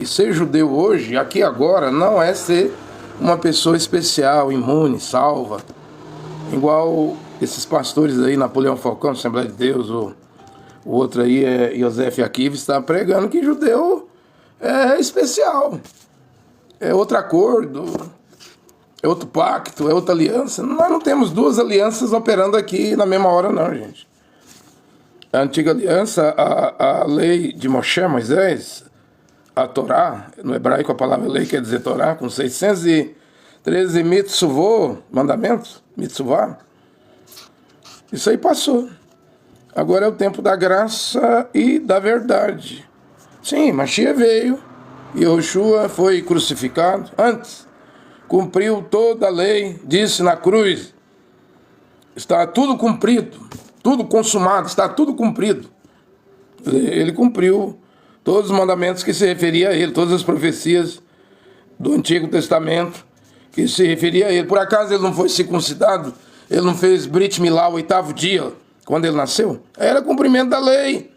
ser judeu hoje, aqui agora, não é ser uma pessoa especial, imune, salva, igual esses pastores aí, Napoleão Falcão, Assembleia de Deus, o outro aí é Yosef Akiva, está pregando que judeu é especial, é outro acordo, é outro pacto, é outra aliança. Nós não temos duas alianças operando aqui na mesma hora não, gente. A antiga aliança, a lei de Moshe, Moisés, a Torá, no hebraico a palavra lei quer dizer Torá, com 613 mitzvot, mandamentos, mitzvah, isso aí passou. Agora é o tempo da graça e da verdade. Sim, Mashiach veio, e Yoshua foi crucificado antes, cumpriu toda a lei, disse na cruz, está tudo cumprido, tudo consumado, está tudo cumprido. Ele cumpriu todos os mandamentos que se referia a ele, todas as profecias do Antigo Testamento que se referia a ele. Por acaso ele não foi circuncidado? Ele não fez Brit Milá o 8º dia, quando ele nasceu? Era cumprimento da lei.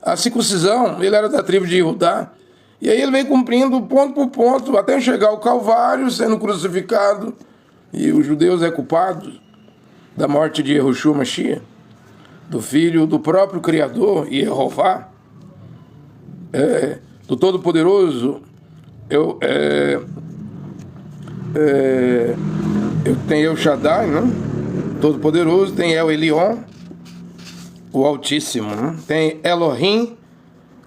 A circuncisão, ele era da tribo de Judá. E aí ele veio cumprindo ponto por ponto, até chegar ao Calvário, sendo crucificado. E os judeus é culpado da morte de Yehoshua Mashiach, do filho do próprio Criador, Yehová, do Todo-Poderoso. Eu tenho El Shaddai, né? Todo-Poderoso, tem El Elyon, o Altíssimo, né? Tem Elohim,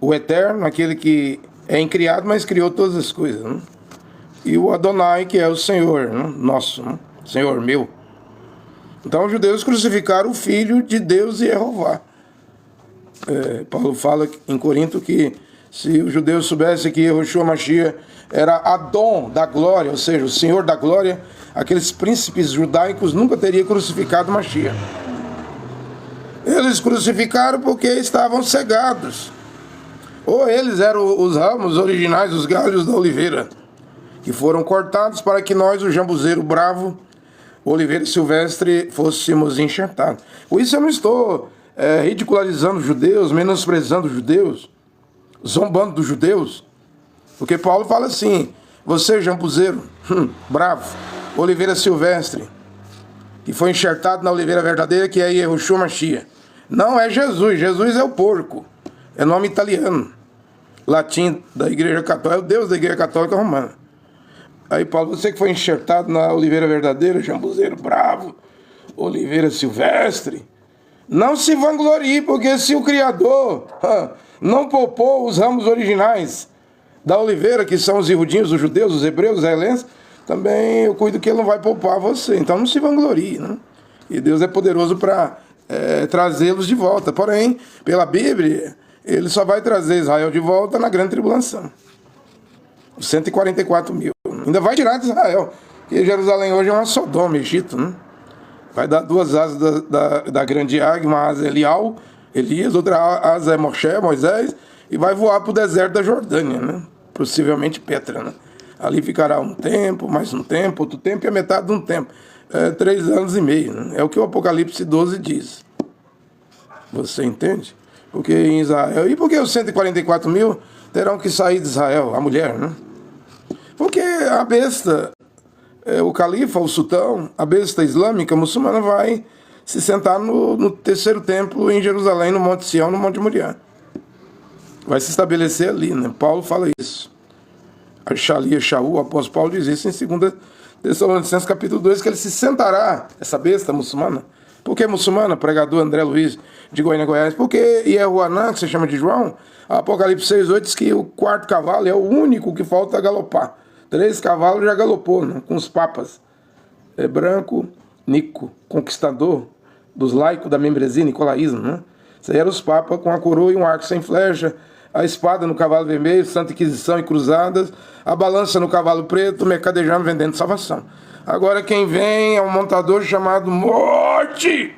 o Eterno, aquele que é incriado, mas criou todas as coisas, né? E o Adonai, que é o Senhor, né? Nosso, né? Senhor meu. Então os judeus crucificaram o Filho de Deus e Jeová. Paulo fala em Corinto que se os judeus soubessem que Yehoshua Mashiach era Adon da glória, ou seja, o Senhor da glória, aqueles príncipes judaicos nunca teriam crucificado Mashiach. Eles crucificaram porque estavam cegados. Ou eles eram os ramos originais, os galhos da oliveira, que foram cortados para que nós, o jambuzeiro bravo, Oliveira Silvestre, fôssemos enxertados. Com isso eu não estou ridicularizando os judeus, menosprezando os judeus, zombando dos judeus, porque Paulo fala assim: você, jambuzeiro, bravo, Oliveira Silvestre, que foi enxertado na oliveira verdadeira, que é Yehoshua Mashiach. Não é Jesus, Jesus é o porco, é nome italiano, latim da Igreja Católica, é o Deus da Igreja Católica Romana. Aí Paulo, você que foi enxertado na oliveira verdadeira, jambuzeiro bravo, Oliveira Silvestre, não se vanglorie, porque se o Criador não poupou os ramos originais da oliveira, que são os irudinhos, os judeus, os hebreus, os israelenses, também eu cuido que ele não vai poupar você. Então não se vanglorie, né? E Deus é poderoso para trazê-los de volta. Porém, pela Bíblia, ele só vai trazer Israel de volta na grande tribulação. Os 144 mil. Ainda vai tirar de Israel, porque Jerusalém hoje é uma Sodoma, Egito, né? Vai dar duas asas da grande águia, uma asa é Elias, outra asa é Moisés, e vai voar para o deserto da Jordânia, né? Possivelmente Petra, né? Ali ficará um tempo, mais um tempo, outro tempo e a metade de um tempo. 3 anos e meio, né? É o que o Apocalipse 12 diz. Você entende? Porque em Israel... E por que os 144 mil terão que sair de Israel, a mulher, né? Porque a besta, o califa, o sultão, a besta islâmica muçulmana vai se sentar no terceiro templo em Jerusalém, no Monte Sião, no Monte Moriá. Vai se estabelecer ali, né? Paulo fala isso. A Shalia Shaul, o apóstolo Paulo diz isso em 2 Tessalonicenses capítulo 2, que ele se sentará, essa besta muçulmana. Por que muçulmana? Pregador André Luiz de Goiânia, Goiás. Porque Ieruanã, que se chama de João, Apocalipse 6,8 diz que o 4º cavalo é o único que falta galopar. 3 cavalos já galopou, né? Com os papas. Branco, Nico, conquistador dos laicos da membresia, nicolaísmo, né? Isso aí eram os papas com a coroa e um arco sem flecha, a espada no cavalo vermelho, Santa Inquisição e cruzadas, a balança no cavalo preto, mercadejando, vendendo salvação. Agora quem vem é um montador chamado Morte.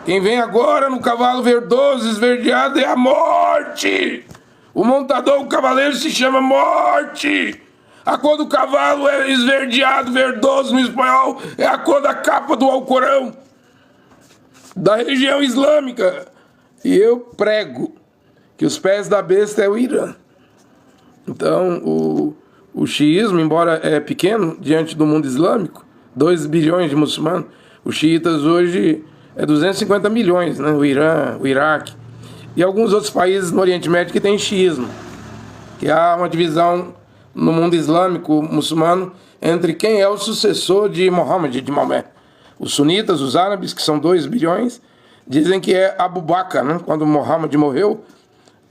Quem vem agora no cavalo verdoso, esverdeado, é a Morte. O montador, o cavaleiro se chama Morte. A cor do cavalo é esverdeado, verdoso no espanhol, é a cor da capa do Alcorão, da religião islâmica. E eu prego que os pés da besta é o Irã. Então, o xiismo, embora é pequeno diante do mundo islâmico, 2 bilhões de muçulmanos, os xiitas hoje é 250 milhões, né? O Irã, o Iraque e alguns outros países no Oriente Médio que têm xiismo, que há uma divisão no mundo islâmico muçulmano entre quem é o sucessor de Muhammad, de Maomé. Os sunitas, os árabes, que são 2 bilhões, dizem que é Abu Bakr, né? Quando Muhammad morreu,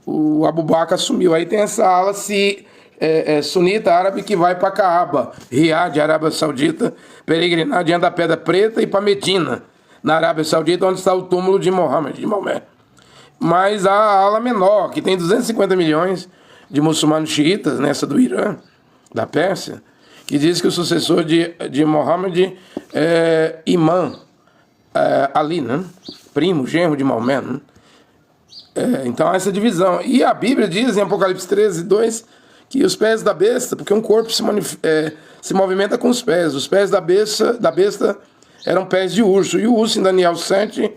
o Abu Bakr assumiu. Aí tem essa ala sunita árabe que vai para Kaaba, Riad, Arábia Saudita, peregrinar diante da Pedra Preta e para Medina, na Arábia Saudita, onde está o túmulo de Muhammad, de Maomé. Mas a ala menor, que tem 250 milhões de muçulmanos xiitas, nessa do Irã, da Pérsia, que diz que o sucessor de Muhammad é Imam Ali, né? Primo, genro de Maomé. Né? Então há essa divisão. E a Bíblia diz em Apocalipse 13, 2, que os pés da besta, porque um corpo se movimenta com os pés da besta eram pés de urso, e o urso em Daniel 7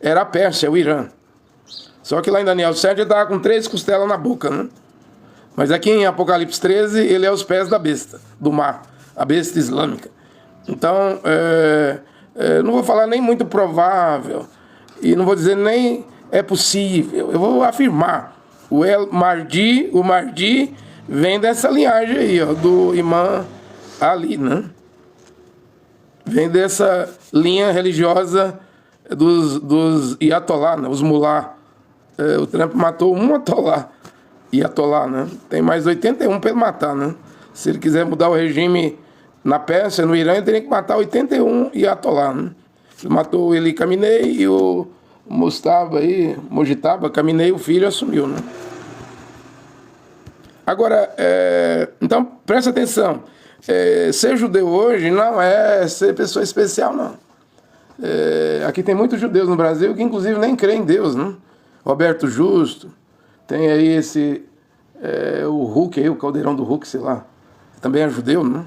era a Pérsia, o Irã. Só que lá em Daniel 7 ele estava com 3 costelas na boca, né? Mas aqui em Apocalipse 13 ele é os pés da besta, do mar, a besta islâmica. Então, não vou falar nem muito provável, e não vou dizer nem é possível, eu vou afirmar. O Mahdi vem dessa linhagem aí, ó, do Imam Ali, né? Vem dessa linha religiosa dos Iatolá, né? Os mulá. O Trump matou um Iatolá, né? Tem mais 81 para ele matar, né? Se ele quiser mudar o regime na Pérsia, no Irã, ele teria que matar 81 Iatolá, né? Ele matou o Eli Khamenei e o Mojtaba Khamenei, o filho, assumiu, né? Agora, então, presta atenção. Ser judeu hoje não é ser pessoa especial, não. Aqui tem muitos judeus no Brasil que, inclusive, nem creem em Deus, né? Roberto Justo, tem aí o Hulk, aí, o Caldeirão do Hulk, sei lá. Também é judeu, né?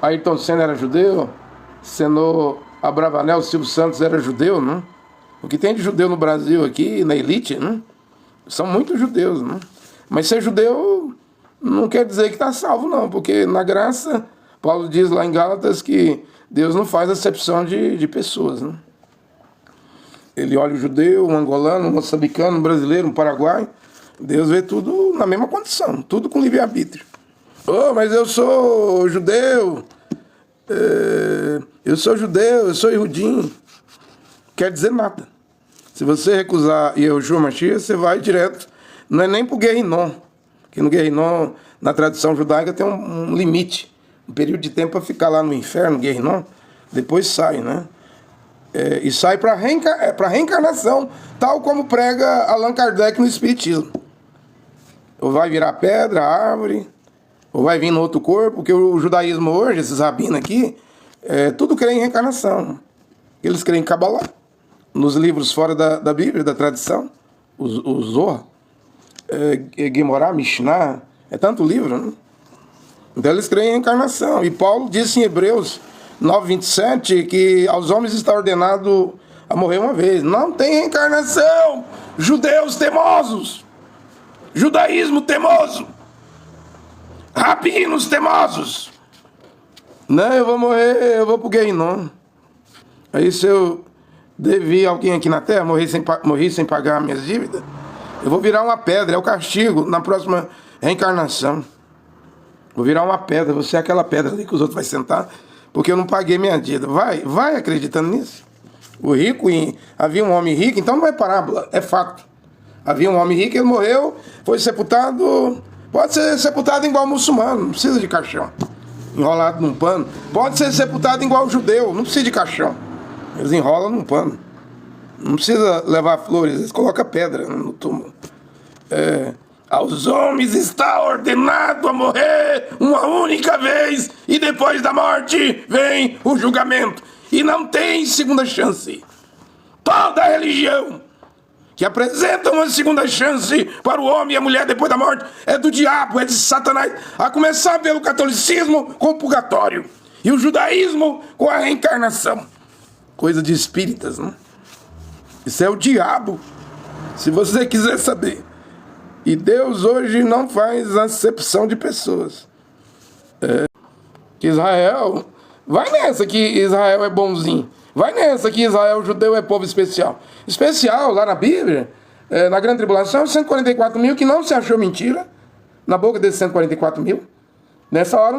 Ayrton Senna era judeu. Senador Abravanel, Silvio Santos era judeu, né? O que tem de judeu no Brasil aqui, na elite, né? São muitos judeus, né? Mas ser judeu não quer dizer que está salvo, não, porque na graça, Paulo diz lá em Gálatas que Deus não faz acepção de pessoas, né? Ele olha o judeu, um angolano, um moçambicano, um brasileiro, um paraguaio, Deus vê tudo na mesma condição, tudo com livre-arbítrio. Mas eu sou judeu, eu sou Ihudim. Quer dizer nada. Se você recusar Yehoshua Mashiach, você vai direto, não é nem para o Guerrinom, porque no Guerrinom, na tradição judaica, tem um limite, um período de tempo para ficar lá no inferno, Guerrinom, depois sai, né? E sai para reencarnação, tal como prega Allan Kardec no Espiritismo. Ou vai virar pedra, árvore, ou vai vir no outro corpo, porque o judaísmo hoje, esses rabinos aqui, tudo crê em reencarnação. Eles creem em Kabbalah, nos livros fora da Bíblia, da tradição, o Zohar, Gemorá, Mishnah, é tanto livro, né? Então eles creem em encarnação. E Paulo disse em Hebreus 9:27 que aos homens está ordenado a morrer uma vez. Não tem reencarnação! Judeus teimosos! Judaísmo teimoso! Rabinos teimosos! Não, eu vou morrer, eu vou pro Guerrinom. Aí se eu devi alguém aqui na terra, morri sem pagar minhas dívidas, eu vou virar uma pedra, é o castigo na próxima reencarnação. Vou virar uma pedra, você é aquela pedra ali que os outros vão sentar, porque eu não paguei minha dívida. Vai acreditando nisso. O rico, havia um homem rico, então não é parábola, é fato. Havia um homem rico, ele morreu, foi sepultado, pode ser sepultado igual muçulmano, não precisa de caixão, enrolado num pano. Pode ser sepultado igual judeu, não precisa de caixão. Eles enrolam num pano. Não precisa levar flores, eles colocam pedra no túmulo. Aos homens está ordenado a morrer uma única vez, e depois da morte vem o julgamento. E não tem segunda chance. Toda religião que apresenta uma segunda chance para o homem e a mulher depois da morte é do diabo, é de Satanás. A começar pelo catolicismo com o purgatório, e o judaísmo com a reencarnação. Coisa de espíritas, né? Isso é o diabo, se você quiser saber. E Deus hoje não faz acepção de pessoas. Que Israel, vai nessa que Israel é bonzinho. Vai nessa que Israel, judeu, é povo especial. Especial, lá na Bíblia, na grande tribulação, 144 mil que não se achou mentira na boca desses 144 mil. Nessa hora,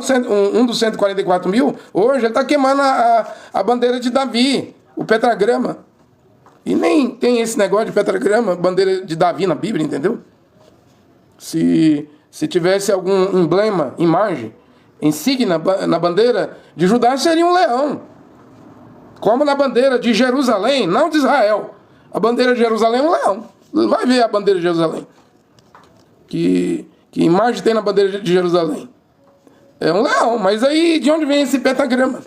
um dos 144 mil, hoje ele está queimando a bandeira de Davi, o pentagrama. E nem tem esse negócio de pentagrama, bandeira de Davi na Bíblia, entendeu? Se tivesse algum emblema, imagem, insígnia na bandeira de Judá, seria um leão. Como na bandeira de Jerusalém, não de Israel. A bandeira de Jerusalém é um leão. Vai ver a bandeira de Jerusalém. Que imagem tem na bandeira de Jerusalém? É um leão. Mas aí, de onde vem esse pentagrama?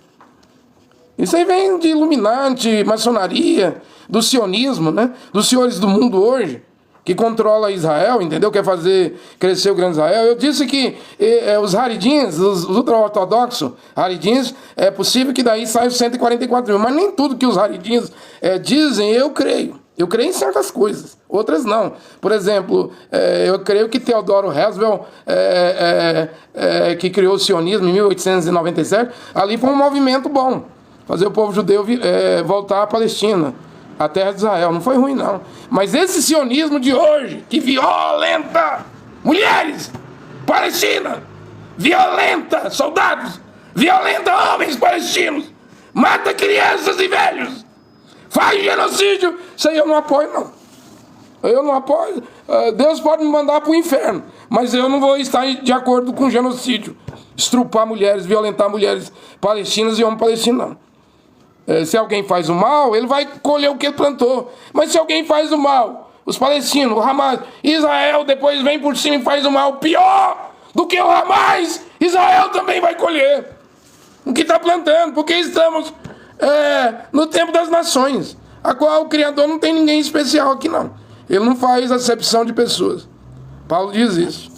Isso aí vem de Illuminati, maçonaria, do sionismo, né? Dos senhores do mundo hoje, que controla Israel, entendeu? Quer fazer crescer o grande Israel. Eu disse que os haridins, os ultra-ortodoxos haridins, é possível que daí saiam 144 mil. Mas nem tudo que os haridins dizem, eu creio. Eu creio em certas coisas, outras não. Por exemplo, eu creio que Theodor Herzl, que criou o sionismo em 1897, ali foi um movimento bom. Fazer o povo judeu voltar à Palestina, a terra de Israel. Não foi ruim, não. Mas esse sionismo de hoje, que violenta mulheres, Palestina, violenta soldados, violenta homens palestinos, mata crianças e velhos, faz genocídio, isso aí eu não apoio, não. Eu não apoio. Deus pode me mandar para o inferno, mas eu não vou estar de acordo com genocídio, estrupar mulheres, violentar mulheres palestinas e homens palestinos, não. Se alguém faz o mal, ele vai colher o que ele plantou. Mas se alguém faz o mal, os palestinos, o Hamas, Israel depois vem por cima e faz o mal pior do que o Hamas, Israel também vai colher o que está plantando, porque estamos no tempo das nações, a qual o Criador não tem ninguém especial aqui, não. Ele não faz acepção de pessoas. Paulo diz isso.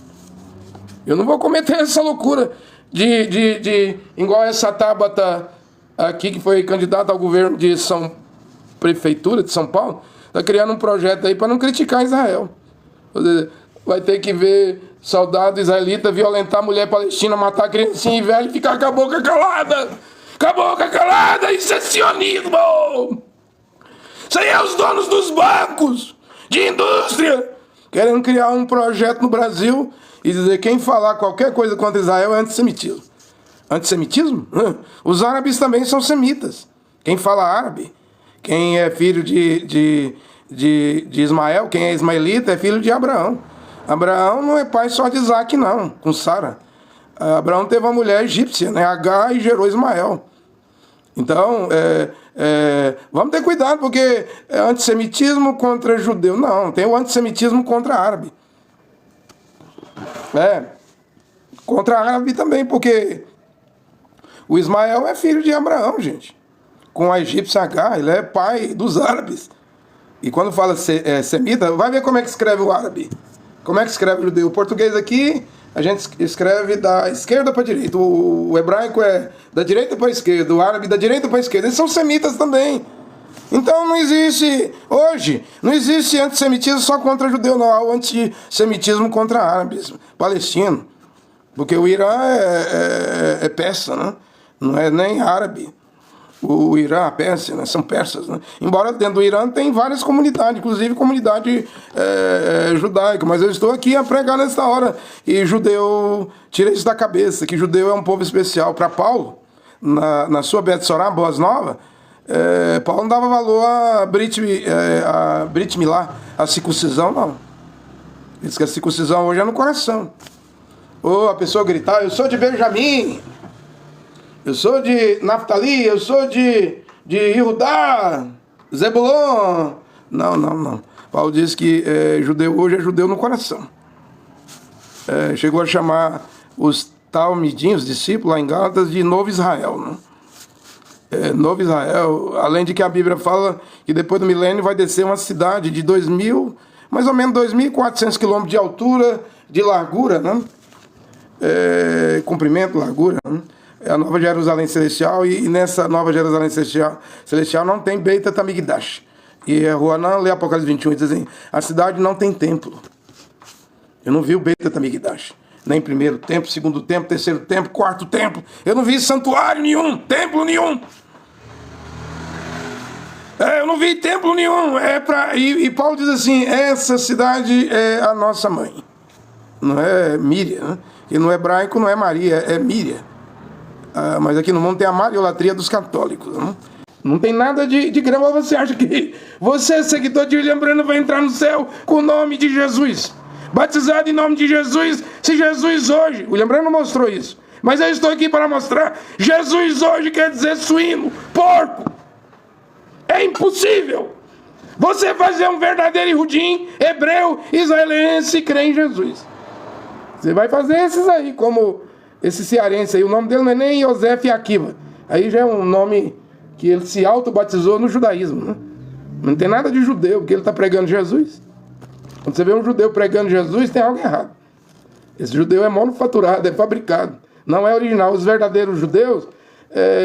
Eu não vou cometer essa loucura de igual essa Tabata aqui, que foi candidata ao governo de Prefeitura de São Paulo, está criando um projeto aí para não criticar Israel. Vai ter que ver soldado israelita violentar mulher palestina, matar criancinha e velho e ficar com a boca calada. Com a boca calada, isso é sionismo! Isso aí é os donos dos bancos de indústria querendo criar um projeto no Brasil e dizer que quem falar qualquer coisa contra Israel é antissemitismo. Antissemitismo? Os árabes também são semitas. Quem fala árabe, quem é filho de Ismael, quem é ismaelita, é filho de Abraão. Abraão não é pai só de Isaac, não, com Sara. Abraão teve uma mulher egípcia, né, Agar, e gerou Ismael. Então, vamos ter cuidado, porque é antissemitismo contra judeu. Não, tem o antissemitismo contra árabe. Contra árabe também, porque o Ismael é filho de Abraão, gente. Com a egípcia Agar, ele é pai dos árabes. E quando fala semita, vai ver como é que escreve o árabe. Como é que escreve o judeu. O português aqui, a gente escreve da esquerda para a direita. O hebraico é da direita para a esquerda. O árabe da direita para a esquerda. Eles são semitas também. Então não existe, hoje, não existe antissemitismo só contra judeu, não. Há o antissemitismo contra árabes, palestino. Porque o Irã é persa, né? Não é nem árabe. O Irã, a Pérsia, né? São persas, né? Embora dentro do Irã tem várias comunidades, inclusive comunidade judaica. Mas eu estou aqui a pregar nesta hora. E judeu, tira isso da cabeça, que judeu é um povo especial. Para Paulo, na sua Bet Sorá, Boas Novas, Paulo não dava valor a Brit Milá, a circuncisão, não. Ele diz que a circuncisão hoje é no coração. Ou a pessoa gritar, eu sou de Benjamim, eu sou de Naftali, eu sou de Judá, Zebulon. Não. Paulo diz que judeu hoje é judeu no coração. Chegou a chamar os talmidinhos, discípulos lá em Gálatas, de Novo Israel, né? Novo Israel, além de que a Bíblia fala que depois do milênio vai descer uma cidade de mais ou menos 2.400 quilômetros de altura, de largura, né? Comprimento, largura, né? É a Nova Jerusalém Celestial, e nessa Nova Jerusalém Celestial não tem Beit Hamikdash. E Ruanã lê Apocalipse 21 e diz assim, a cidade não tem templo. Eu não vi o Beit HaMikdash. Nem primeiro templo, segundo templo, terceiro templo, quarto templo. Eu não vi santuário nenhum, templo nenhum. Eu não vi templo nenhum. E Paulo diz assim, essa cidade é a nossa mãe. Não é Míria, né? Que no hebraico não é Maria, é Míria. Mas aqui no mundo tem a mariolatria dos católicos. Né? Não tem nada de grama. Você acha que você, seguidor de William Branham, vai entrar no céu com o nome de Jesus? Batizado em nome de Jesus, se Jesus hoje... William Branham não mostrou isso. Mas eu estou aqui para mostrar. Jesus hoje quer dizer suíno, porco. É impossível. Você fazer um verdadeiro Yehudim, hebreu, israelense, crer em Jesus. Você vai fazer esses aí, como esse cearense aí. O nome dele não é nem Yosef Akiva. Aí já é um nome que ele se auto-batizou no judaísmo. Né? Não tem nada de judeu, porque ele está pregando Jesus. Quando você vê um judeu pregando Jesus, tem algo errado. Esse judeu é manufaturado, é fabricado. Não é original. Os verdadeiros judeus,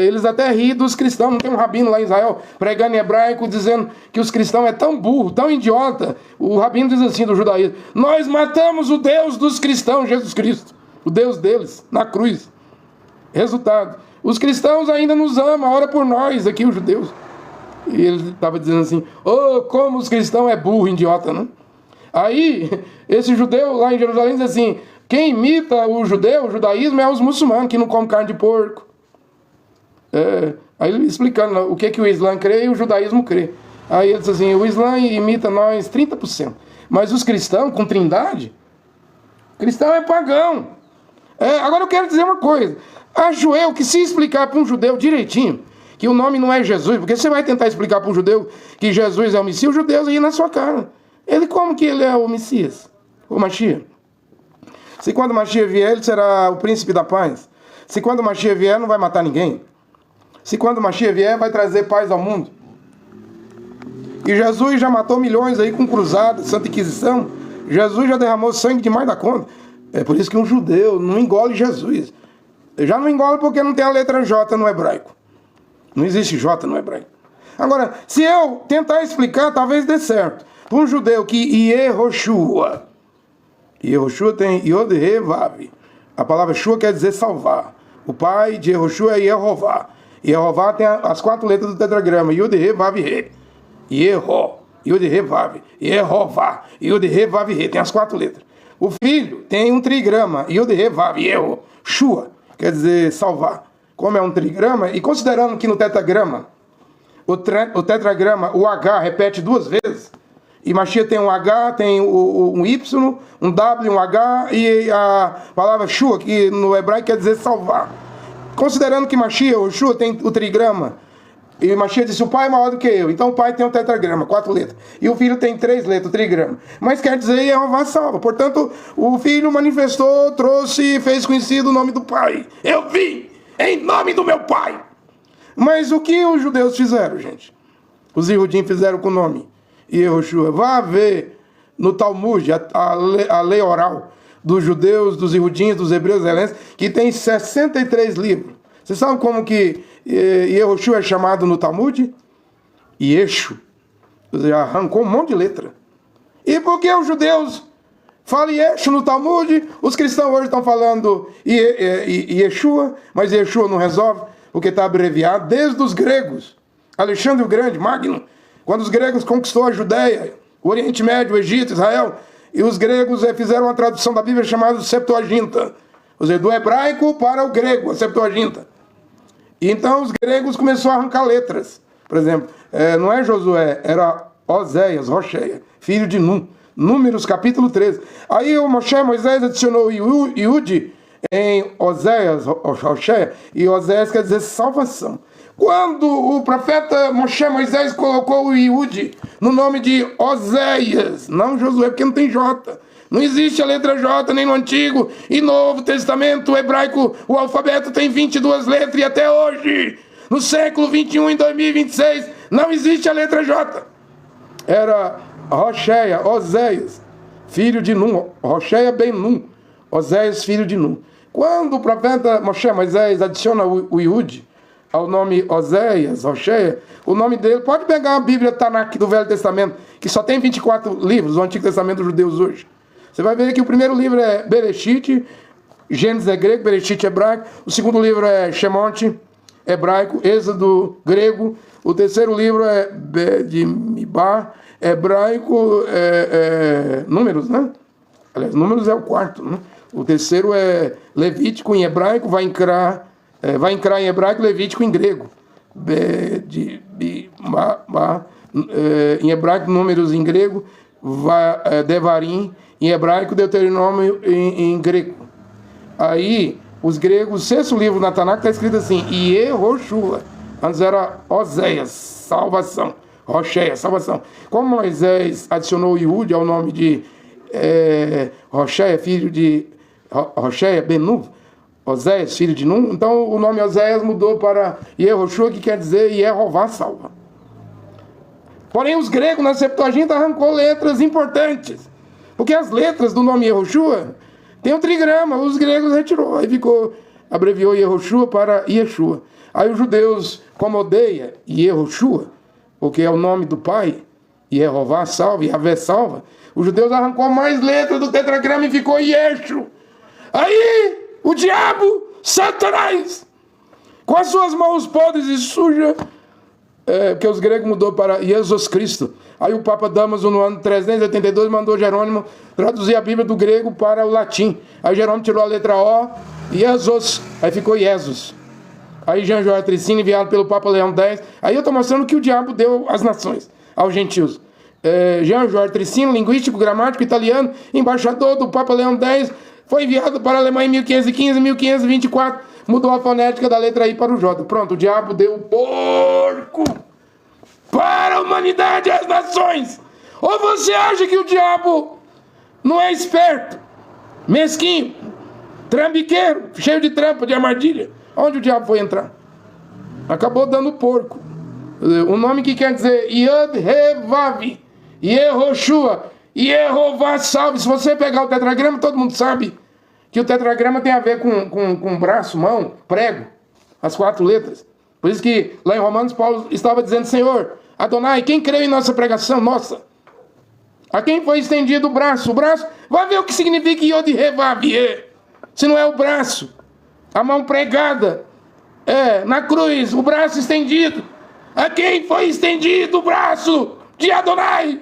eles até riem dos cristãos. Não tem um rabino lá em Israel pregando em hebraico, dizendo que os cristãos é tão burro, tão idiota. O rabino diz assim do judaísmo: nós matamos o Deus dos cristãos, Jesus Cristo. O Deus deles, na cruz. Resultado: os cristãos ainda nos amam, ora por nós, aqui os judeus. E ele estava dizendo assim: oh, como os cristãos é burro, idiota, né? Aí, esse judeu lá em Jerusalém diz assim: quem imita o judeu, o judaísmo, é os muçulmanos, que não comem carne de porco. Aí ele explicando o que o Islã crê e o judaísmo crê. Aí ele diz assim: o Islã imita nós 30%. Mas os cristãos, com trindade, cristão é pagão. Agora eu quero dizer uma coisa. Acho eu que se explicar para um judeu direitinho que o nome não é Jesus, porque você vai tentar explicar para um judeu que Jesus é o Messias, o judeu vai ir na sua cara. Ele, como que ele é o Messias? O Mashiach? Se quando o Mashiach vier, ele será o príncipe da paz. Se quando o Mashiach vier, não vai matar ninguém. Se quando o Mashiach vier, vai trazer paz ao mundo. E Jesus já matou milhões aí com cruzada, Santa Inquisição. Jesus já derramou sangue demais da conta. É por isso que um judeu não engole Jesus. Já não engole porque não tem a letra J no hebraico. Não existe J no hebraico. Agora, se eu tentar explicar, talvez dê certo. Para um judeu que Yehoshua tem Yod He Vav. A palavra Shua quer dizer salvar. O pai de Yehoshua é Yehová. Yehová tem as 4 letras do tetragrama. Yod He Vav He. Yeho. Yod He Vav. Yehová. Yod He Vav He. Tem as 4 letras. O filho tem um trigrama. Yod He Vav. Yeho. Shua. Quer dizer salvar. Como é um trigrama, e considerando que no tetragrama, o tetragrama, o H repete 2 vezes, e Mashiach tem um H, tem um Y, um W, um H, e a palavra Shua, que no hebraico quer dizer salvar. Considerando que Mashiach, o Shua, tem o trigrama, e Mashiach disse: o pai é maior do que eu. Então o pai tem o tetragrama, 4 letras. E o filho tem 3 letras, o trigrama. Mas quer dizer Yehová salva. Portanto, o filho manifestou, trouxe e fez conhecido o nome do pai. Eu vim em nome do meu pai. Mas o que os judeus fizeram, gente? Os Yehudim fizeram com o nome Yehoshua. Vá ver no Talmud, a lei oral dos judeus, dos Yehudim, dos hebreus helenses, que tem 63 livros. Você sabe como que Yehoshua é chamado no Talmud? Yeshu. Arrancou um monte de letra. E por que os judeus falam Yeshu no Talmud? Os cristãos hoje estão falando Yeshua, mas Yeshua não resolve, porque está abreviado desde os gregos. Alexandre o Grande, Magno, quando os gregos conquistou a Judéia, o Oriente Médio, o Egito, Israel, e os gregos fizeram uma tradução da Bíblia chamada Septuaginta, ou seja, do hebraico para o grego, a Septuaginta. E então os gregos começaram a arrancar letras. Por exemplo, não é Josué, era Oséias, Rocheia, filho de Num. Números capítulo 13. Aí o Moisés adicionou Iud em Oséias, Rocheia, e Oséias quer dizer salvação. Quando o profeta Moisés colocou o Iud no nome de Oséias, não Josué, porque não tem J. Não existe a letra J nem no Antigo e Novo Testamento. O hebraico, o alfabeto tem 22 letras e até hoje, no século 21, em 2026, não existe a letra J. Era Rocheia, Oséias, filho de Num. Rocheia ben Num, Oséias, filho de Num. Quando o profeta Moisés adiciona o Iud ao nome Oséias, Rocheia, o nome dele, pode pegar a Bíblia Tanakh do Velho Testamento, que só tem 24 livros, o Antigo Testamento dos judeus hoje. Você vai ver que o primeiro livro é Bereshit, Gênesis é grego, Bereshit é hebraico. O segundo livro é Shemot, hebraico, Êxodo, grego. O terceiro livro é Bemidbar, hebraico, Números, né? Aliás, Números é o quarto, né? O terceiro é Levítico em hebraico, vai entrar em hebraico, Levítico em grego. Em hebraico, Números em grego, Devarim em hebraico, Deuteronômio em grego. Aí, os gregos, o sexto livro na Tanakh está escrito assim, Yehoshua, antes era Oséias, salvação, Rocheia, salvação. Como Moisés adicionou Yehud ao nome de Rocheia, filho de Rocheia, Benu, Oséias, filho de Num, então o nome Oséias mudou para Yehoshua, que quer dizer Yehová salva. Porém, os gregos na Septuaginta arrancou letras importantes, porque as letras do nome Yehoshua tem um trigrama, os gregos retirou, aí abreviou Yehoshua para Yeshua. Aí os judeus, como odeia Yehoshua, porque é o nome do pai, Yehová salva, Yahvé salva, os judeus arrancou mais letras do tetragrama e ficou Yeshu. Aí o diabo, Satanás, com as suas mãos podres e sujas, que os gregos mudou para Jesus Cristo. Aí o Papa Damaso, no ano 382, mandou Jerônimo traduzir a Bíblia do grego para o latim. Aí Jerônimo tirou a letra O, Jesus, aí ficou Jesus. Aí Jean João Tricino, enviado pelo Papa Leão X. Aí eu estou mostrando que o diabo deu às nações, aos gentios. Jean João Tricino, linguístico, gramático, italiano, embaixador do Papa Leão X, foi enviado para a Alemanha em 1515, 1524, mudou a fonética da letra I para o J. Pronto, o diabo deu o porco para a humanidade e as nações. Ou você acha que o diabo não é esperto, mesquinho, trambiqueiro, cheio de trampa, de armadilha? Onde o diabo foi entrar? Acabou dando porco. O nome que quer dizer Yod Revav, Yehoshua, Yehová salve. Se você pegar o tetragrama, todo mundo sabe que o tetragrama tem a ver com braço, mão, prego, as 4 letras. Por isso que lá em Romanos, Paulo estava dizendo, Senhor, Adonai, quem creu em nossa pregação? Nossa. A quem foi estendido o braço? O braço, vai ver o que significa Yod Revav, se não é o braço. A mão pregada, na cruz, o braço estendido. A quem foi estendido o braço de Adonai?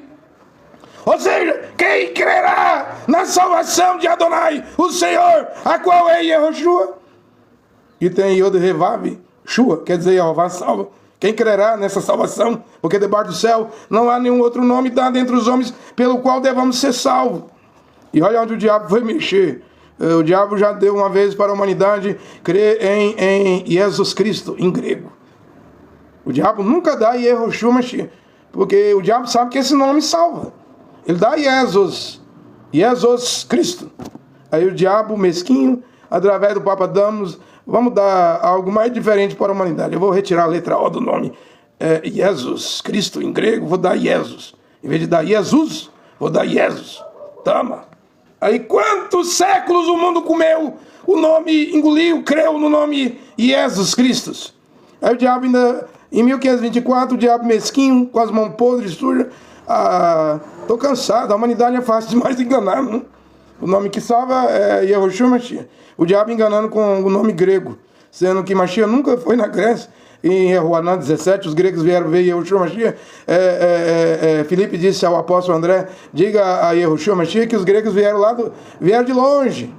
Ou seja, quem crerá na salvação de Adonai, o Senhor, a qual é Yehoshua? E tem Yod Revav, Shua, quer dizer Yehová salva. Quem crerá nessa salvação? Porque debaixo do céu não há nenhum outro nome dado entre os homens pelo qual devamos ser salvos. E olha onde o diabo foi mexer. O diabo já deu uma vez para a humanidade crer em Jesus Cristo, em grego. O diabo nunca dá Yehoshua Mashiach, porque o diabo sabe que esse nome salva. Ele dá Jesus Cristo. Aí o diabo mesquinho, através do Papa Damos, vamos dar algo mais diferente para a humanidade. Eu vou retirar a letra O do nome Jesus Cristo em grego, vou dar Jesus. Em vez de dar Jesus, vou dar Jesus. Tama. Aí quantos séculos o mundo comeu o nome, engoliu, creu no nome Jesus Cristo. Aí o diabo ainda, em 1524, o diabo mesquinho, com as mãos podres, sujas, tô cansado, a humanidade é fácil demais de enganar, não? O nome que salva é Yehoshua Mashiach. O diabo enganando com o nome grego, sendo que Mashiach nunca foi na Grécia. Em Ruanã 17, os gregos vieram ver Yehoshua Mashiach. Filipe disse ao apóstolo André, diga a Yehoshua Mashiach que os gregos vieram de longe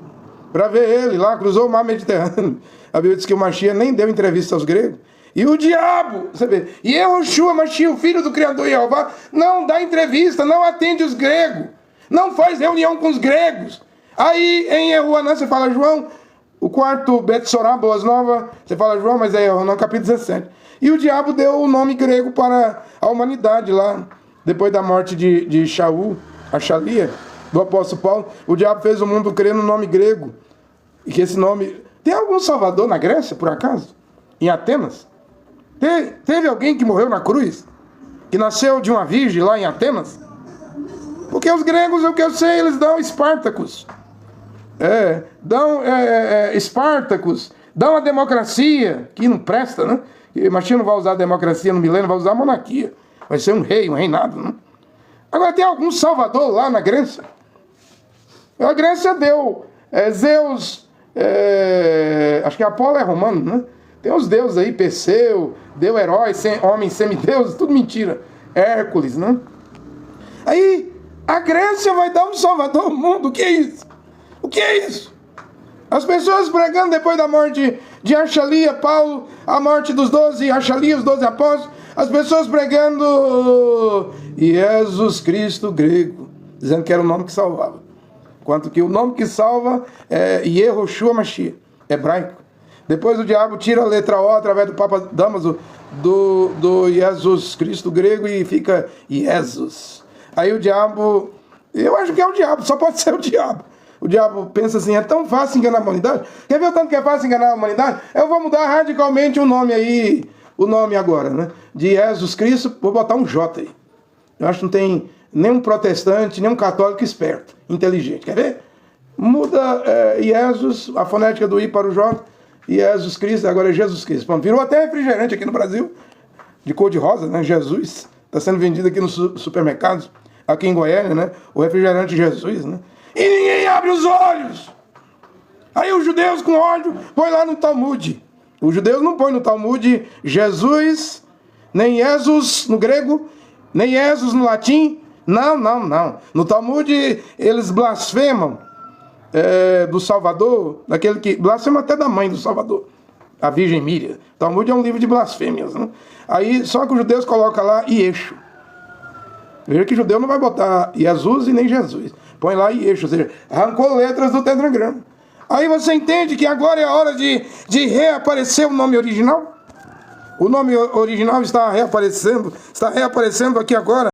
para ver ele lá, cruzou o mar Mediterrâneo. A Bíblia diz que o Mashiach nem deu entrevista aos gregos. E o diabo, você vê, Yehoshua Mashiach, o filho do Criador Yehová, não dá entrevista, não atende os gregos, não faz reunião com os gregos. Aí em Ruanã você fala, João, o quarto Betsorá, Boas Novas, você fala, João, mas é Ruanã capítulo 17. E o diabo deu o nome grego para a humanidade lá, depois da morte de Shaul, a Shalia, do apóstolo Paulo. O diabo fez o mundo crer no nome grego. E que esse nome... Tem algum salvador na Grécia, por acaso? Em Atenas? Teve alguém que morreu na cruz? Que nasceu de uma virgem lá em Atenas? Porque os gregos, o que eu sei, eles dão Espartacus. Espartacus, dão a democracia, que não presta, né? Mashiach não vai usar a democracia no milênio, vai usar a monarquia. Vai ser um rei, um reinado, né? Agora, tem algum salvador lá na Grécia? A Grécia deu Zeus, acho que Apolo é romano, né? Tem os deuses aí, Perseu, deu herói, homens semideuses, tudo mentira. Hércules, né? Aí, a Grécia vai dar um salvador ao mundo, o que é isso? O que é isso? As pessoas pregando depois da morte de Achalia, Paulo, a morte dos 12, Achalia, os 12 apóstolos, as pessoas pregando Jesus Cristo grego, dizendo que era o nome que salvava. Enquanto que o nome que salva é Yehoshua Mashiach, hebraico. Depois o diabo tira a letra O através do Papa Damaso do Jesus Cristo grego e fica Jesus. Aí o diabo, eu acho que é o diabo, só pode ser o diabo. O diabo pensa assim, é tão fácil enganar a humanidade. Quer ver o tanto que é fácil enganar a humanidade? Eu vou mudar radicalmente o nome aí, o nome agora, né? De Jesus Cristo, vou botar um J aí. Eu acho que não tem nenhum protestante, nenhum católico esperto, inteligente. Quer ver? Muda Jesus, a fonética do I para o J, Jesus Cristo, agora é Jesus Cristo. Pronto, virou até refrigerante aqui no Brasil, de cor de rosa, né? Jesus. Está sendo vendido aqui nos supermercados, aqui em Goiânia, né? O refrigerante Jesus, né? E ninguém abre os olhos. Aí os judeus com ódio põem lá no Talmud. Os judeus não põem no Talmud Jesus, nem Jesus no grego, nem Jesus no latim. Não, não, não. No Talmud eles blasfemam do Salvador, daquele que blasfema até da mãe do Salvador, a Virgem Miriam. O Talmud é um livro de blasfêmias, né? Aí só que os judeus colocam lá Yeshu. Veja que judeu não vai botar Jesus e nem Jesus. Põe lá Yeshu, ou seja, arrancou letras do tetragrama. Aí você entende que agora é a hora de reaparecer o nome original? O nome original está reaparecendo aqui agora.